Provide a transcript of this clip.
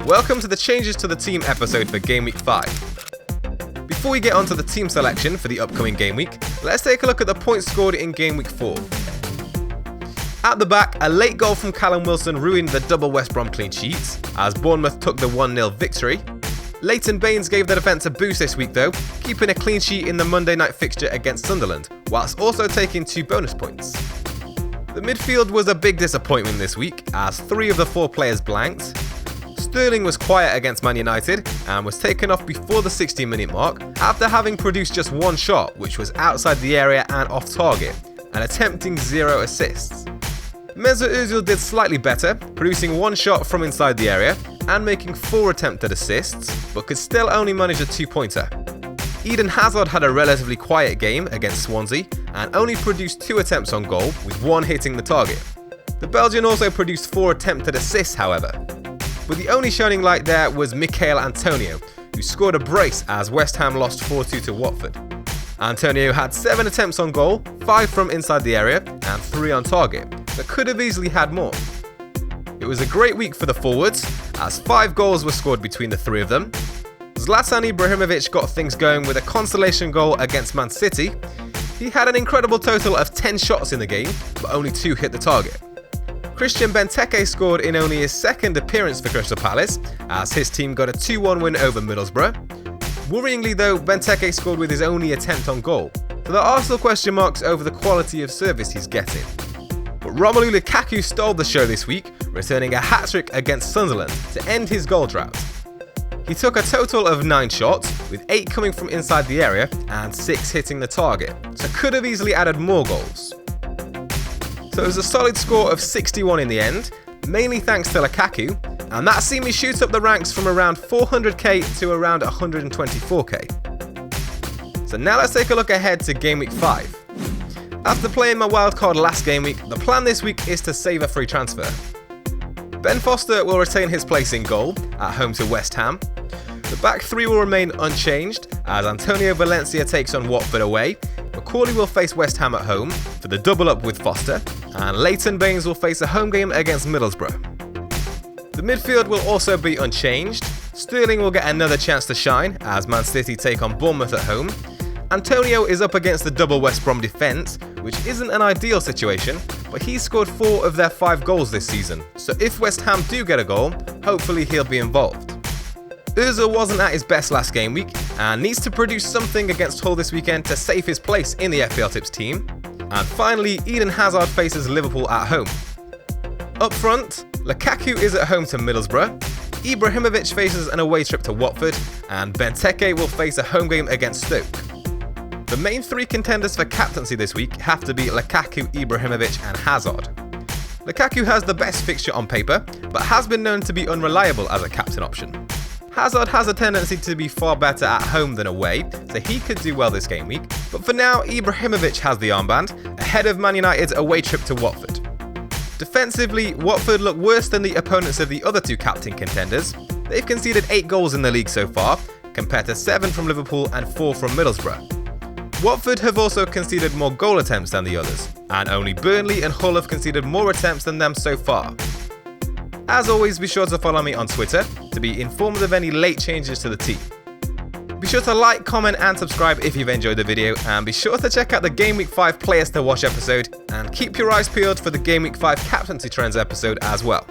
Welcome to the Changes to the Team episode for Game Week 5. Before we get onto the team selection for the upcoming game week, let's take a look at the points scored in Game Week 4. At the back, a late goal from Callum Wilson ruined the double West Brom clean sheets, as Bournemouth took the 1-0 victory. Leighton Baines gave the defence a boost this week though, keeping a clean sheet in the Monday night fixture against Sunderland, whilst also taking 2 bonus points. The midfield was a big disappointment this week, as 3 of the 4 players blanked. Sterling was quiet against Man United and was taken off before the 60-minute mark after having produced just 1 shot, which was outside the area and off target, and attempting 0 assists. Mesut Ozil did slightly better, producing 1 shot from inside the area and making 4 attempted assists, but could still only manage a 2-pointer. Eden Hazard had a relatively quiet game against Swansea and only produced 2 attempts on goal, with 1 hitting the target. The Belgian also produced 4 attempted assists, however. But the only shining light there was Michail Antonio, who scored a brace as West Ham lost 4-2 to Watford. Antonio had 7 attempts on goal, 5 from inside the area and 3 on target, but could have easily had more. It was a great week for the forwards, as 5 goals were scored between the 3 of them. Zlatan Ibrahimovic got things going with a consolation goal against Man City. He had an incredible total of 10 shots in the game, but only 2 hit the target. Christian Benteke scored in only his 2nd appearance for Crystal Palace, as his team got a 2-1 win over Middlesbrough. Worryingly though, Benteke scored with his only attempt on goal, so there are still question marks over the quality of service he's getting. But Romelu Lukaku stole the show this week, returning a hat-trick against Sunderland to end his goal drought. He took a total of 9 shots, with 8 coming from inside the area and 6 hitting the target, so could have easily added more goals. So it was a solid score of 61 in the end, mainly thanks to Lukaku, and that seen me shoot up the ranks from around 400k to around 124k. So now let's take a look ahead to Game Week 5. After playing my wildcard last game week, the plan this week is to save a free transfer. Ben Foster will retain his place in goal, at home to West Ham. The back 3 will remain unchanged, as Antonio Valencia takes on Watford away. Macaulay will face West Ham at home for the double up with Foster, and Leighton Baines will face a home game against Middlesbrough. The midfield will also be unchanged. Sterling will get another chance to shine as Man City take on Bournemouth at home. Antonio is up against the double West Brom defence, which isn't an ideal situation, but he's scored 4 of their 5 goals this season, so if West Ham do get a goal, hopefully he'll be involved. Ozil wasn't at his best last game week and needs to produce something against Hull this weekend to save his place in the FPLtips team. And finally, Eden Hazard faces Liverpool at home. Up front, Lukaku is at home to Middlesbrough, Ibrahimovic faces an away trip to Watford, and Benteke will face a home game against Stoke. The main 3 contenders for captaincy this week have to be Lukaku, Ibrahimovic and Hazard. Lukaku has the best fixture on paper, but has been known to be unreliable as a captain option. Hazard has a tendency to be far better at home than away, so he could do well this game week, but for now Ibrahimovic has the armband, ahead of Man United's away trip to Watford. Defensively, Watford look worse than the opponents of the other 2 captain contenders. They've conceded 8 goals in the league so far, compared to 7 from Liverpool and 4 from Middlesbrough. Watford have also conceded more goal attempts than the others, and only Burnley and Hull have conceded more attempts than them so far. As always, be sure to follow me on Twitter to be informed of any late changes to the team. Be sure to like, comment and subscribe if you've enjoyed the video, and be sure to check out the Game Week 5 Players to Watch episode, and keep your eyes peeled for the Game Week 5 Captaincy Trends episode as well.